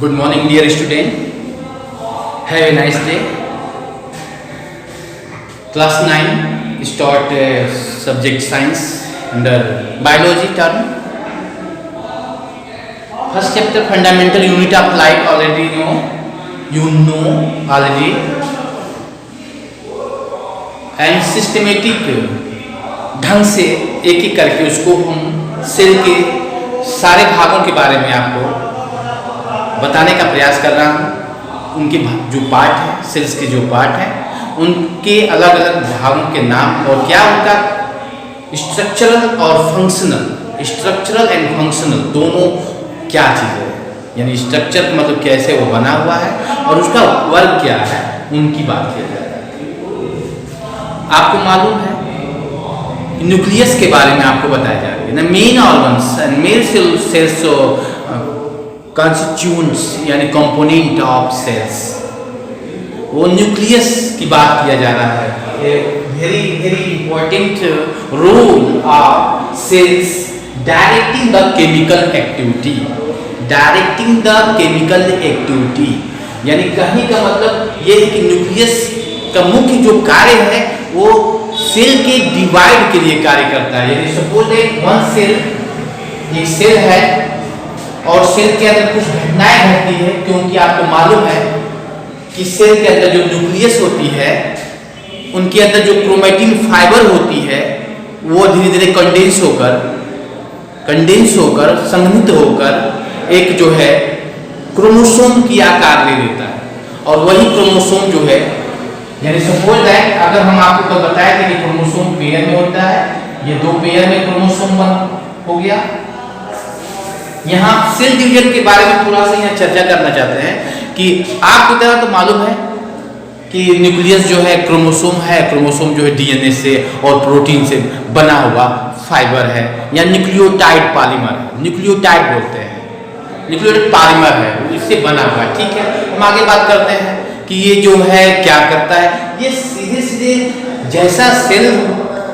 Good morning, dear student. Have a nice day. Class 9 start subject science under biology term. First chapter fundamental unit of life already know. You know already. And systematic ढंग से एक एक करके उसको हम cell के सारे भागों के बारे में आपको बताने का प्रयास कर रहा हूँ। उनके जो पार्ट हैं, सेल्स के जो पार्ट हैं, उनके अलग अलग भागों के नाम और क्या उनका स्ट्रक्चरल और फंक्शनल, स्ट्रक्चरल एंड फंक्शनल दोनों क्या चीज़ है, यानी स्ट्रक्चर मतलब कैसे वो बना हुआ है और उसका वर्क क्या है, उनकी बात किया जाए। आपको मालूम है न्यूक्लियस के बारे में आपको बताया जाएगा। Main organs and main cells constituents यानी कंपोनेंट ऑफ सेल्स, वो न्यूक्लियस की बात किया जा रहा है। Very very important role of cells directing the chemical activity, directing the chemical activity, यानी कहने का मतलब ये है कि न्यूक्लियस का मुख्य जो कार्य है वो सेल के डिवाइड के लिए कार्य करता है। यानी सपोज वन सेल, एक सेल है और सेल के अंदर कुछ घटनाएं घटती है, क्योंकि आपको मालूम है कि सेल के अंदर जो न्यूक्लियस होती है उनके अंदर जो क्रोमैटिन फाइबर होती है वो धीरे धीरे कंडेंस होकर संघनित होकर एक जो है क्रोमोसोम की आकार ले लेता है। और वही क्रोमोसोम जो है, यानी सपोज दैट अगर हम आपको तो बताया था कि क्रोमोसोम पेयर में होता है, ये दो पेयर में क्रोमोसोम हो गया। यहाँ सेल डिवीजन के बारे में थोड़ा सा यहाँ चर्चा करना चाहते हैं कि आपको तरह तो मालूम है कि न्यूक्लियस जो है क्रोमोसोम जो है डीएनए से और प्रोटीन से बना हुआ फाइबर है या न्यूक्लियोटाइड पॉलीमर है, न्यूक्लियोटाइड बोलते हैं, न्यूक्लियोटाइड पॉलीमर है, इससे बना हुआ है। ठीक है, हम आगे बात करते हैं कि ये जो है क्या करता है। ये सीधे सीधे जैसा सेल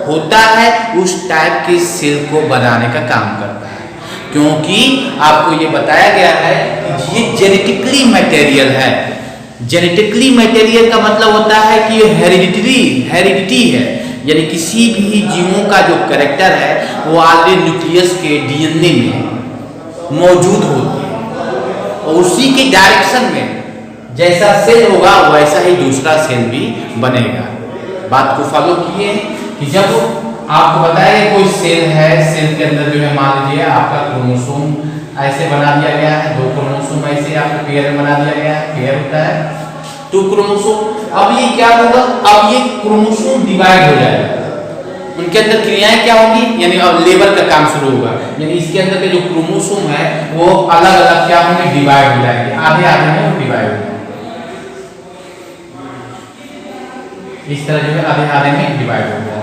होता है उस टाइप के सेल को बनाने का काम करता है, क्योंकि आपको ये बताया गया है कि ये जेनेटिकली मटेरियल है। जेनेटिकली मटेरियल का मतलब होता है कि ये हेरिडिटी है, यानी किसी भी जीवों का जो कैरेक्टर है वो ऑलरेडी न्यूक्लियस के डीएनए में मौजूद होती है और उसी के डायरेक्शन में जैसा सेल होगा वैसा ही दूसरा सेल भी बनेगा। बात को फॉलो किए कि जब आपको बताया कोई सेल है, सेल के अंदर जो है मान लीजिए आपका क्रोमोसोम ऐसे बना दिया गया है, दो क्रोमोसोम ऐसे आपको पेयर में बना दिया गया है, पेयर होता है टू क्रोमोसोम। अब ये क्या होगा, अब ये क्रोमोसोम डिवाइड हो जाएगा, उनके अंदर क्रियाएं क्या होंगी, यानी अब लेबर का काम शुरू होगा, यानी इसके अंदर के जो क्रोमोसोम है वो अलग अलग क्या होंगे, डिवाइड हो जाएंगे, आधे आधे में डिवाइड हो जाएंगे। इस तरह जो है आधे आधे में डिवाइड हो गया,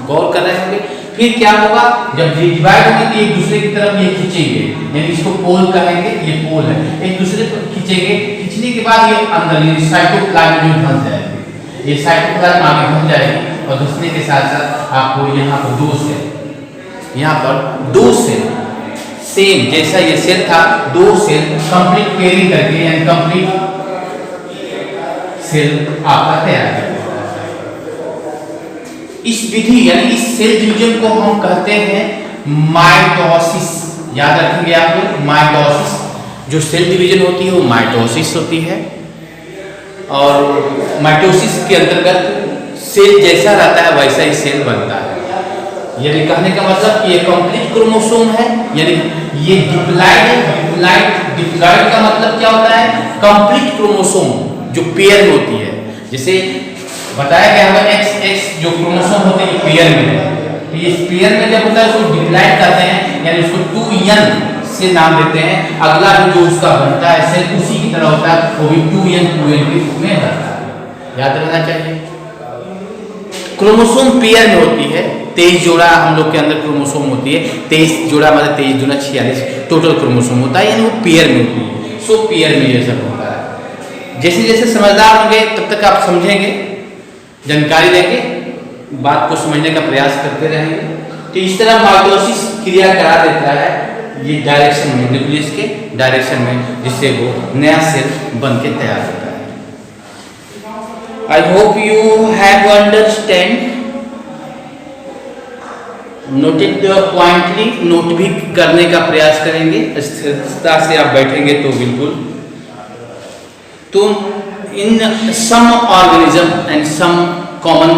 गौर कर रहे होंगे। फिर क्या होगा, जब डिवाइड होंगे तो एक दूसरे की तरफ ये खींचेंगे, यानी इसको पोल कहेंगे, ये पोल है, एक दूसरे को खींचेंगे, खींचने के बाद ये अंदर ये साइटोप्लाज्म में धंस जाएगी, ये साइटोप्लाज्म आगे धंस जाएगी और धंसने के साथ साथ आपको यहाँ पर दो सेल सेम जैसा ये सेल था, दो सेल कंप्लीट पेयरिंग करके यानी कंप्लीट सेल आपका तैयार कर। इस विधि यानी इस सेल डिवीजन को हम कहते हैं माइटोसिस। याद रखेंगे आप लोग, माइटोसिस जो सेल डिवीजन होती है वो माइटोसिस होती है। और माइटोसिस के अंतर्गत सेल जैसा रहता है वैसा ही सेल बनता है। यानी कहने का मतलब कि ये कंप्लीट क्रोमोसोम है, यानी ये डिप्लॉइड का मतलब क्या होता है, कंप्लीट क्रोमोसोम जो पेयर होती है। जैसे बताया गया हमें XX जो क्रोमोसोम होते हैं पेयर में, तो ये पेयर में जब होता है उसको डिप्लॉइड करते हैं, यानी उसको 2n से नाम देते हैं। अगला भी जो उसका बनता है सेल उसी की तरह होता है, वो भी 2n के रूप में बनता है, याद रखना चाहिए। क्रोमोसोम पेयर में होती है, 23 जोड़ा हम लोग के अंदर क्रोमोसोम होती है, 23 जोड़ा मतलब 23 दूना 46 टोटल क्रोमोसोम होता है, यानी वो पेयर में होती है। सो पेयर में ये सब होता है। जैसे जैसे समझदार होंगे तब तक आप समझेंगे, जानकारी लेंगे, बात को समझने का प्रयास करते रहेंगे, तो इस तरह माइटोसिस क्रिया करा देता है। ये डायरेक्शन में, न्यूक्लियस के डायरेक्शन में, जिससे वो नया सेल बन के तैयार होता है। I hope you have understand, noted pointly, note भी करने का प्रयास करेंगे। स्थिरता से आप बैठेंगे तो बिल्कुल। तो in some organism and some common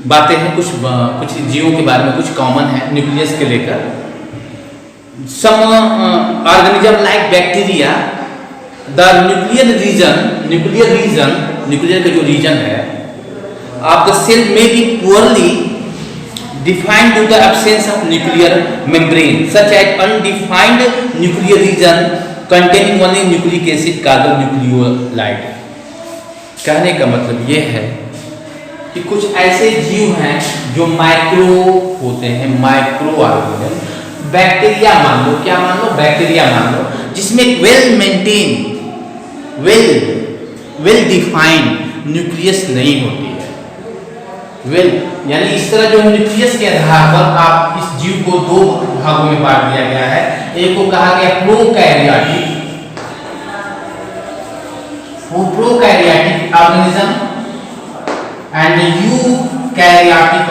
बातें हैं, कुछ जीवों के बारे में कुछ कॉमन है न्यूक्लियस के लेकर। Some organism like bacteria, the nuclear का जो रीजन है of the cell may be poorly defined due to the absence of nuclear membrane, such as undefined nuclear region containing only nucleic acid called nucleolide। कहने का मतलब ये है कि कुछ ऐसे जीव हैं जो माइक्रो होते हैं, माइक्रो ऑर्गेनिज्म। बैक्टीरिया मान लो, क्या मान लो, बैक्टीरिया मान लो, जिसमें well maintain, well defined nucleus नहीं होती है। यानी इस तरह जो न्यूक्लियस के आधार पर आप इस जीव को दो भागों में बांट दिया गया है। एक को कहा गया prokaryotic organism and eukaryotic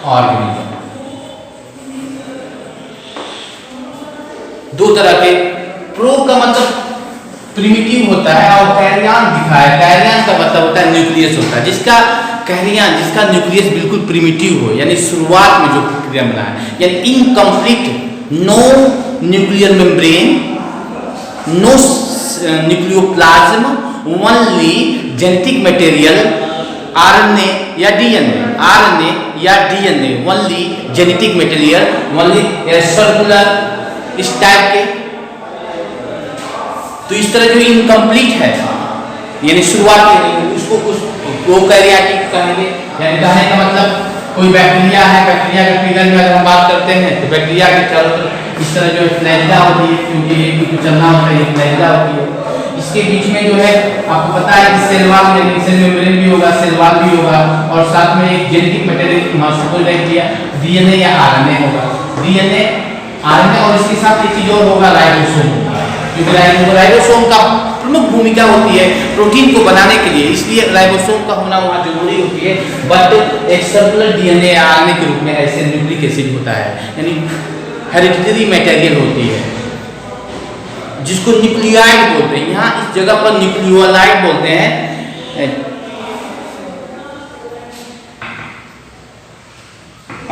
organism. दो तरह के, प्रो का मतलब प्रिमिटिव होता है और कैरियन दिखाया, कैरियन का मतलब होता है न्यूक्लियस होता है, जिसका न्यूक्लियस बिल्कुल प्रिमिटिव हो, यानी शुरुआत में जो प्रक्रिया बना है, यानी incomplete, no nuclear membrane, no nucleoplasm, only genetic material, RNA या DNA, only genetic material, only circular इस टाइप के। तो इस तरह जो इनकम्प्लीट है, यानी शुरुआत के नहीं, उसको कुछ प्रोकैरियोटिक कहेंगे। यानी कहने का मतलब कोई बैक्टीरिया है, बैक्टीरिया के फिगर में अगर हम बात करते हैं तो बैक्टीरिया के चारों तरफ इस तरह जो फ्लैजिला होती है, क्योंकि एक चलना होता है, एक फ्लैजिला होती है। इसके बीच में जो है आपको पता है कि सेल मेम्ब्रेन भी होगा, सेल वॉल भी होगा, और साथ में एक जेनेटिक मटेरियल डीएनए या आरएनए होगा, डीएनए आरएनए, और इसके साथ एक चीज और होगा, राइबोसोम। क्योंकि राइबोसोम का प्रमुख भूमिका होती है प्रोटीन को बनाने के लिए, इसलिए राइबोसोम का होना वहाँ जरूरी होती है। बट एक सर्कुलर डीएनए आरएनए के रूप में ऐसे न्यूक्लिक एसिड होता है, यानी हेरिडिटरी मटेरियल होती है, जिसको न्यूक्लियोइड बोलते हैं। यहाँ इस जगह पर न्यूक्लियोलाइड बोलते हैं।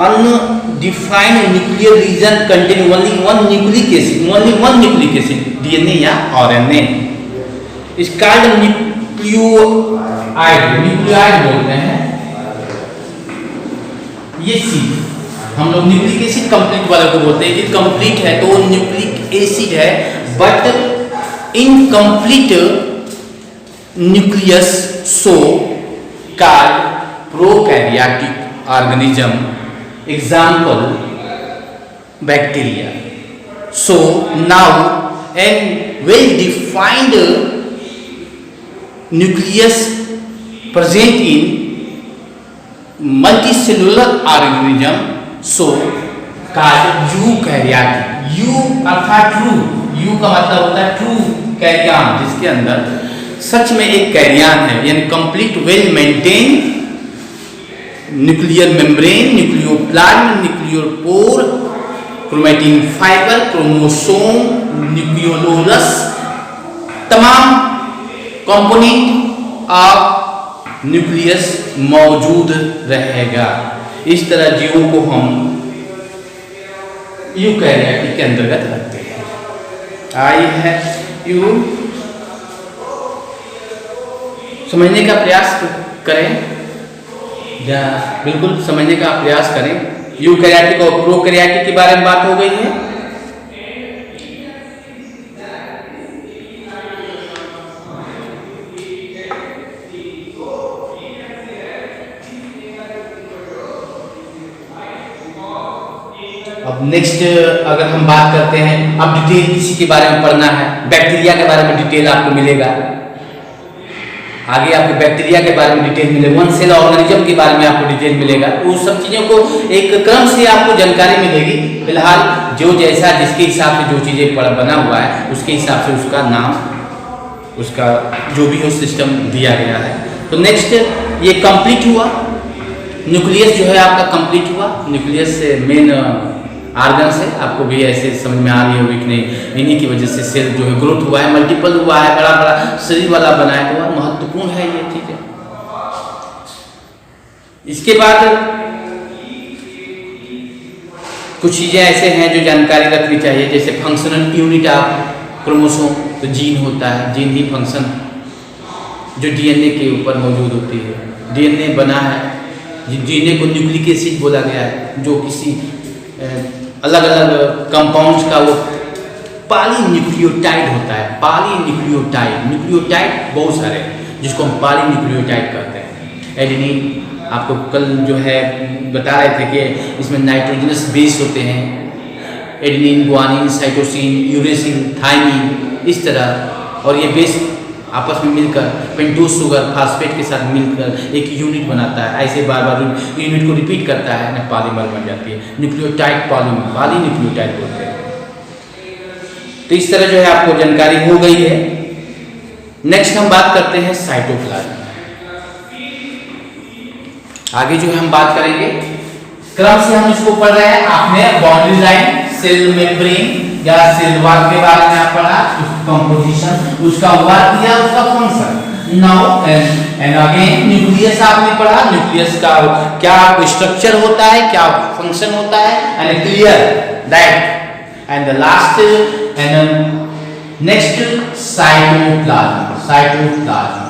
Undefined nuclear region containing only one nucleic acid, DNA या RNA, is called न्यूक्लियोइड बोलते हैं। ये चीज हम लोग न्यूक्लिक एसिड कंप्लीट वाले को बोलते हैं। कि कंप्लीट है तो न्यूक्लिक एसिड है, but incomplete nucleus, so called prokaryotic organism. Example, bacteria. So now a well-defined nucleus present in multicellular organism, so called eukaryotic। You अर्थात ट्रू, यू का मतलब होता है ट्रू कैरियन, जिसके अंदर सच में एक कैरियन है, यानी complete well maintain nuclear membrane, nucleoplasm, nucleopore, chromatin fibre, chromosome, nucleolus, तमाम कंपोनेंट ऑफ न्यूक्लियस मौजूद रहेगा। इस तरह जीवों को हम यूकैरियोटिक के अंतर्गत रखते हैं। आई है यू समझने का प्रयास करें, या बिल्कुल समझने का प्रयास करें। यूकैरियोटिक और प्रोकैरियोटिक के बारे में बात हो गई है। अब नेक्स्ट अगर हम बात करते हैं, अब डिटेल किसी के बारे में पढ़ना है, बैक्टीरिया के बारे में डिटेल आपको मिलेगा। आगे आपको बैक्टीरिया के बारे में डिटेल मिलेगा, वन सेल ऑर्गेनिज्म के बारे में आपको डिटेल मिलेगा। उस सब चीज़ों को एक क्रम से आपको जानकारी मिलेगी। फिलहाल जो जैसा जिसके हिसाब से जो चीज़ें बना हुआ है उसके हिसाब से उसका नाम, उसका जो भी हो सिस्टम दिया गया है। तो नेक्स्ट ये कंप्लीट हुआ, न्यूक्लियस जो है आपका कंप्लीट हुआ। न्यूक्लियस से मेन आर्गन्स है, आपको भी ऐसे समझ में आ रही होगी कि नहीं, इन्हीं की वजह से सेल जो है ग्रोथ हुआ है, मल्टीपल हुआ है, बड़ा बड़ा शरीर वाला बनाया हुआ, महत्वपूर्ण है ये चीज़। इसके बाद कुछ चीज़ें ऐसे हैं जो जानकारी रखनी चाहिए, जैसे फंक्शनल यूनिट ऑफ क्रोमोसोम, तो जीन होता है, जीन ही फंक्शन जो डीएनए के ऊपर मौजूद होती है। डीएनए बना है, डीएनए को न्यूक्लिक एसिड बोला गया है, जो किसी अलग अलग कंपाउंड्स का वो पॉलीन्यूक्लियोटाइड होता है। पॉलीन्यूक्लियोटाइड, न्यूक्लियोटाइड बहुत सारे जिसको हम पॉलीन्यूक्लियोटाइड कहते हैं। एडेनिन आपको कल जो है बता रहे थे कि इसमें नाइट्रोजनस बेस होते हैं, एडेनिन, गुआनिन, साइटोसिन, यूरेसिन, थाइमिन, इस तरह, और ये बेस आपस में मिलकर पेंटोज शुगर फास्फेट के साथ मिलकर एक यूनिट बनाता है। ऐसे बार बार यूनिट को रिपीट करता है ना, पॉलीमर बन जाती है, न्यूक्लियोटाइड पॉलीमर, पॉलीन्यूक्लियोटाइड बोलते हैं। तो इस तरह जो है आपको जानकारी हो गई है। नेक्स्ट हम बात करते हैं साइटोप्लाज्म। आगे जो है हम बात करेंगे, क्रम से हम इसको पढ़ रहे हैं। आपने बाउंड्री लाइन, सेल मेम्ब्रेन या सेल वॉल के बारे में आप पढ़ा, कंपोजिशन, उसका वर्क या उसका function. Now and again nucleus आपने पढ़ा, न्यूक्लियस का क्या स्ट्रक्चर होता है, क्या फंक्शन होता है, and clear that. And the last and next cytoplasm, cytoplasm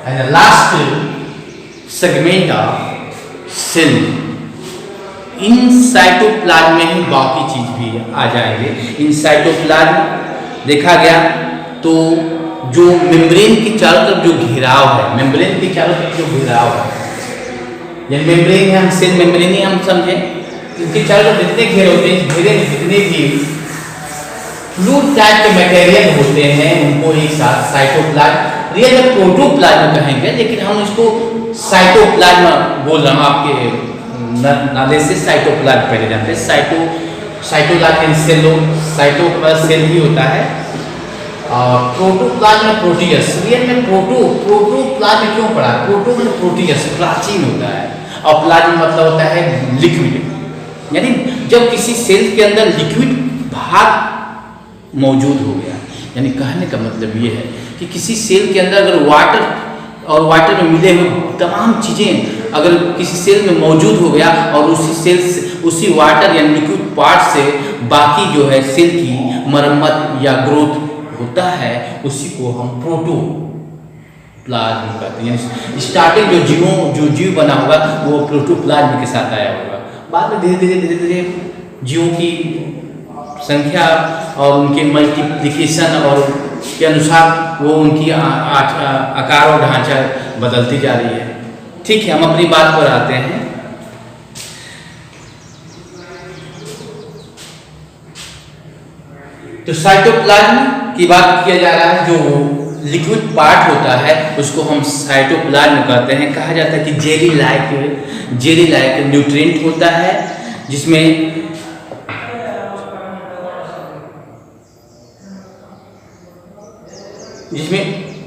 and the last segment of cell. इन साइटोप्लाज्म में ही बाकी चीज भी आ जाएंगे। इन साइटोप्लाज्म देखा गया तो जो मेम्ब्रेन के चारों तरफ जो घेराव है, मेम्ब्रेन के चारों तरफ जो घेराव है, यानी मेम्ब्रेन है, हम सेल मेम्ब्रेन ही हम समझे, इनके चारों तरफ जितने घेरे होते हैं, घेरे में जितने भी फ्लूइड टाइप के मटेरियल होते हैं उनको एक साथ साइटोप्लाज्म, रियल में प्रोटोप्लाज्म कहेंगे, लेकिन हम इसको साइटोप्लाज्म बोल रहा हूँ आपके नाले से। साइटोप्लाज्म पहले जानते हैं, साइटोप्लाज्म सेलो, साइटो प्लस सेल ही होता है, और प्रोटोप्लाज्म प्रोटियस। रियल में प्रोटोप्लाज्म क्यों पढ़ा, प्रोटो मतलब प्रोटियस, प्राचीन होता है, और प्लाज्म मतलब होता है लिक्विड। यानी जब किसी सेल के अंदर लिक्विड भाग मौजूद हो गया, यानी कहने का मतलब ये है कि किसी सेल के अंदर अगर वाटर और वाटर में मिले हुए तमाम चीज़ें अगर किसी सेल में मौजूद हो गया और उसी सेल से, उसी वाटर या लिक्विड पार्ट से बाकी जो है सेल की मरम्मत या ग्रोथ होता है, उसी को हम प्रोटोप्लाज्म कहते हैं। यानी स्टार्टिंग जो जीव बना होगा वो प्रोटोप्लाज्म के साथ आया होगा। बाद में धीरे धीरे जीवों की संख्या और उनके मल्टीप्लिकेशन और के अनुसार वो उनकी आकार और ढांचा बदलती जा रही है। ठीक है, हम अपनी बात पर आते हैं। तो साइटोप्लाज्म की बात किया जा रहा है, जो लिक्विड पार्ट होता है उसको हम साइटोप्लाज्म कहते हैं। कहा जाता है कि जेली लाइक न्यूट्रिएंट होता है, जिसमें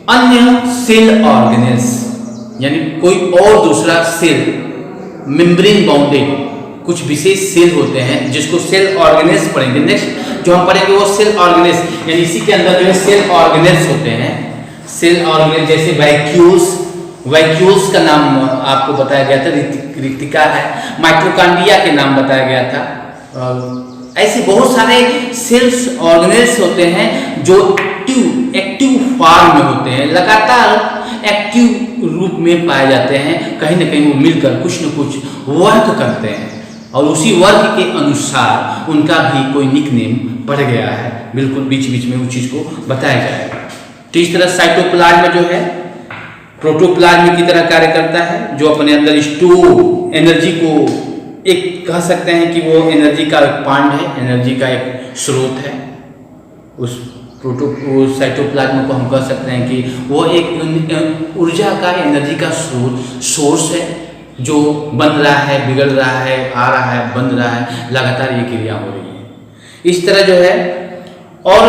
अन्य सेल ऑर्गेनेल्स, यानी कोई और दूसरा सेल, मेम्ब्रेन बाउंडेड कुछ विशेष सेल होते हैं जिसको सेल ऑर्गेनेल्स पढ़ेंगे। नेक्स्ट जो हम पढ़ेंगे वो सेल ऑर्गेनेल्स, यानी इसी के अंदर जो है सेल ऑर्गेनेल्स होते हैं। सेल ऑर्गेनेल्स जैसे वैक्यूल्स का नाम आपको बताया गया था, रिक्तिका है, माइटोकॉन्ड्रिया के नाम बताया गया था। ऐसे बहुत सारे सेल्स ऑर्गेनेल्स होते हैं जो एक्टिव फॉर्म में होते हैं, लगातार एक्टिव रूप में पाए जाते हैं। कहीं ना कहीं वो मिलकर कुछ न कुछ वर्क करते हैं और उसी वर्क के अनुसार उनका भी कोई निकनेम पड़ गया है। बिल्कुल बीच बीच में उस चीज़ को बताया जाएगा। तो इस तरह साइटोप्लाज्म जो है प्रोटोप्लाज्म की तरह कार्य करता है, जो अपने अंदर स्टोर एनर्जी को, एक कह सकते हैं कि वो एनर्जी का एक पांड है, एनर्जी का एक स्रोत है। साइटोप्लाज्म को हम कह सकते हैं कि वो एक ऊर्जा का, एनर्जी का सोर्स है जो बन रहा है, बिगड़ रहा है, आ रहा है, बन रहा है, लगातार ये क्रिया हो रही है। इस तरह जो है, और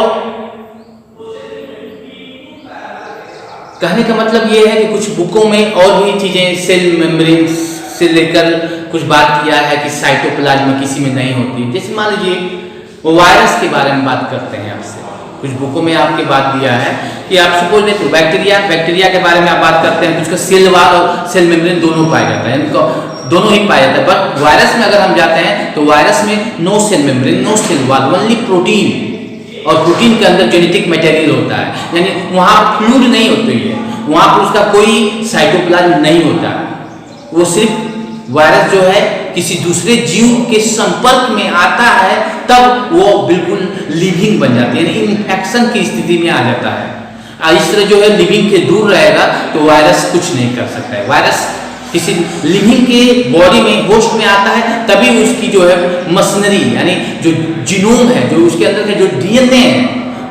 कहने का मतलब ये है कि कुछ बुकों में और भी चीज़ें सेल मेम्ब्रेन से लेकर कुछ बात किया है कि साइटोप्लाज्म किसी में नहीं होती। जैसे मान लीजिए वो वायरस के बारे में बात करते हैं आपसे, कुछ बुकों में आपके बात दिया है कि आप सपोज लेते हो बैक्टीरिया के बारे में आप बात करते हैं, उसका सेल वाल और सेल मेम्ब्रेन दोनों पाया जाता है, इनको दोनों ही पाया जाता है। बट वायरस में अगर हम जाते हैं तो वायरस में no cell membrane, no cell wall, only protein, और प्रोटीन के अंदर जेनेटिक मटेरियल होता है, यानी वहाँ फ्लूइड नहीं होती है, वहाँ पर उसका कोई साइटोप्लाज्म नहीं होता है। वो सिर्फ वायरस जो है किसी दूसरे जीव के संपर्क में आता है तब वो बिल्कुल लिविंग बन जाती है, यानी इन्फेक्शन की स्थिति में आ जाता है। इस तरह जो है लिविंग के दूर रहेगा तो वायरस कुछ नहीं कर सकता है। वायरस किसी लिविंग के बॉडी में, होस्ट में आता है तभी उसकी जो है मशीनरी, यानी जो जीनोम है, जो उसके अंदर का जो डीएनए है,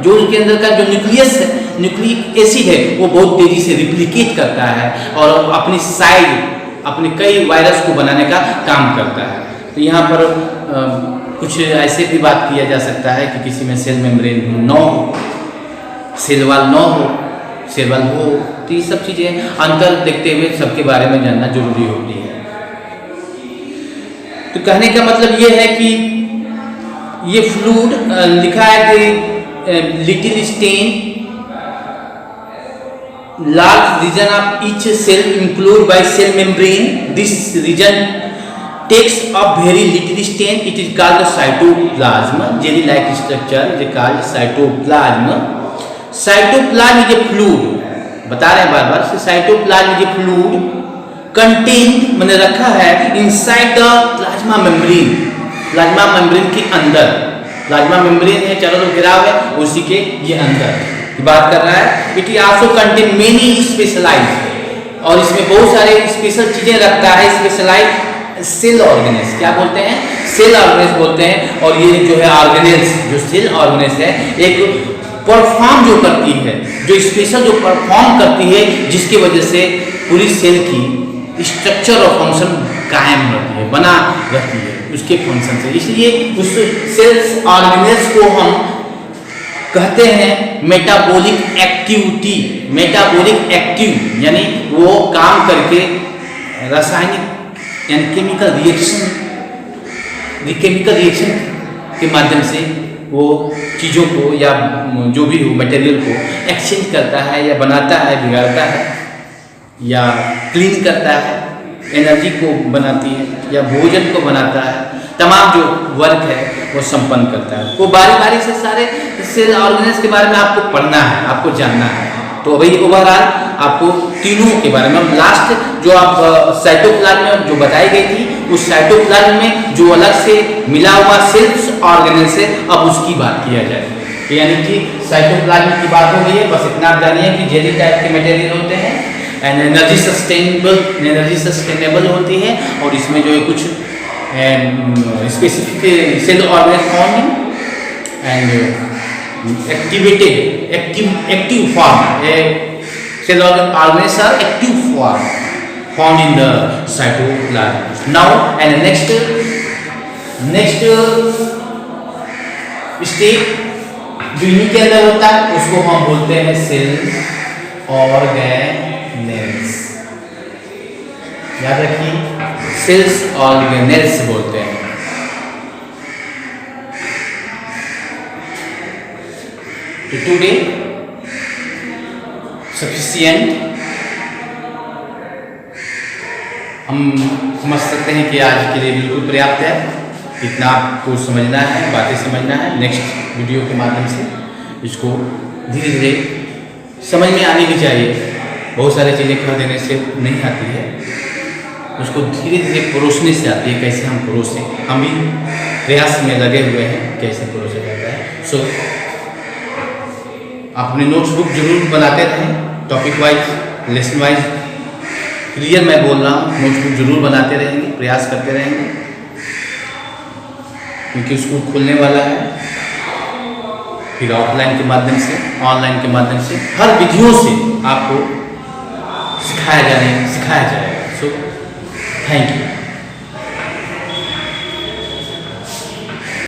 जो उसके अंदर का जो न्यूक्लियस है, न्यूक्लिक एसिड है, वो बहुत तेजी से रिप्लिकेट करता है और अपनी साइड अपने कई वायरस को बनाने का काम करता है। तो यहाँ पर कुछ ऐसे भी बात किया जा सकता है कि किसी में सेल मेम्ब्रेन न हो, सेल वाल न हो, सेल वाल हो, तो ये सब चीज़ें अंतर देखते हुए सबके बारे में जानना जरूरी होती है। तो कहने का मतलब ये है कि ये फ्लूइड लिखा है कि little stain large region of each cell included by cell membrane. This region takes up very little stain. It is called the cytoplasm. Jelly-like structure is called cytoplasm. Cytoplasm is a fluid. बता रहे हैं बार बार, cytoplasm is a fluid contained, मैंने रखा है inside the plasma membrane. Plasma membrane के अंदर, plasma membrane है, चारों तरफ घेराव है, उसी के ये अंदर बात कर रहा है। It also contain many specialise, और इसमें बहुत सारे स्पेशल चीजें रखता है। स्पेशलाइज सेल ऑर्गेनेल्स, क्या बोलते हैं? सेल ऑर्गेनेल्स बोलते हैं। और ये जो है ऑर्गेनेल्स, जो सेल ऑर्गेनेल्स है, एक परफॉर्म जो करती है, जो स्पेशल जो परफॉर्म करती है, जिसकी वजह से पूरी सेल की स्ट्रक्चर और फंक्शन कायम रहती है, बना रहती है उसके फंक्शन से। इसलिए उस सेल्स ऑर्गेनेल्स को हम कहते हैं मेटाबॉलिक एक्टिविटी। मेटाबॉलिक एक्टिव यानी वो काम करके रासायनिक यानी केमिकल रिएक्शन के माध्यम से वो चीज़ों को या जो भी हो मटेरियल को एक्सचेंज करता है, या बनाता है, बिगाड़ता है, या क्लीन करता है, एनर्जी को बनाती है, या भोजन को बनाता है, तमाम जो वर्क है वो संपन्न करता है। वो बारी बारी से सारे सेल ऑर्गेनेल्स के बारे में आपको पढ़ना है, आपको जानना है। तो वही ओवरऑल आपको तीनों के बारे में, लास्ट जो आप साइटोप्लाज्म में जो बताई गई थी, उस साइटोप्लाज्म में जो अलग से मिला हुआ सेल्स ऑर्गेनेल्स है, अब उसकी बात किया जाए। यानी कि साइटोप्लाज्म की बात हो गई है, बस इतना आप जानिए कि जेली टाइप के मटेरियल होते हैं, एंड एनर्जी सस्टेनेबल होती है, और इसमें जो है कुछ specific cell organelles found and active form. Cell organelles are active form found in the cytoplasm. Now and next step जो इन्हीं के अंदर होता है उसको हम बोलते हैं सेल ऑर्गेनेल्स। याद रखिए, सेल्स ऑर्गेनेल्स बोलते हैं। तो टुडे सफिशिएंट, हम समझ सकते हैं कि आज के लिए बिल्कुल पर्याप्त है। इतना आपको समझना है, बातें समझना है। नेक्स्ट वीडियो के माध्यम से इसको धीरे धीरे समझ में आनी भी चाहिए। बहुत सारी चीज़ें कह देने से नहीं आती है, उसको धीरे धीरे परोसने से आती है। कैसे हम परोसें, हम भी प्रयास में लगे हुए हैं कैसे परोसा जाता है। सो अपने नोट्सबुक जरूर बनाते रहें, topic wise, lesson wise. Clear मैं बोल रहा हूँ, नोट्सबुक जरूर बनाते रहेंगे, प्रयास करते रहेंगे, क्योंकि स्कूल खुलने वाला है। फिर ऑफलाइन के माध्यम से, ऑनलाइन के माध्यम से, हर विधियों से आपको सिखाया जाएगा। So thank you.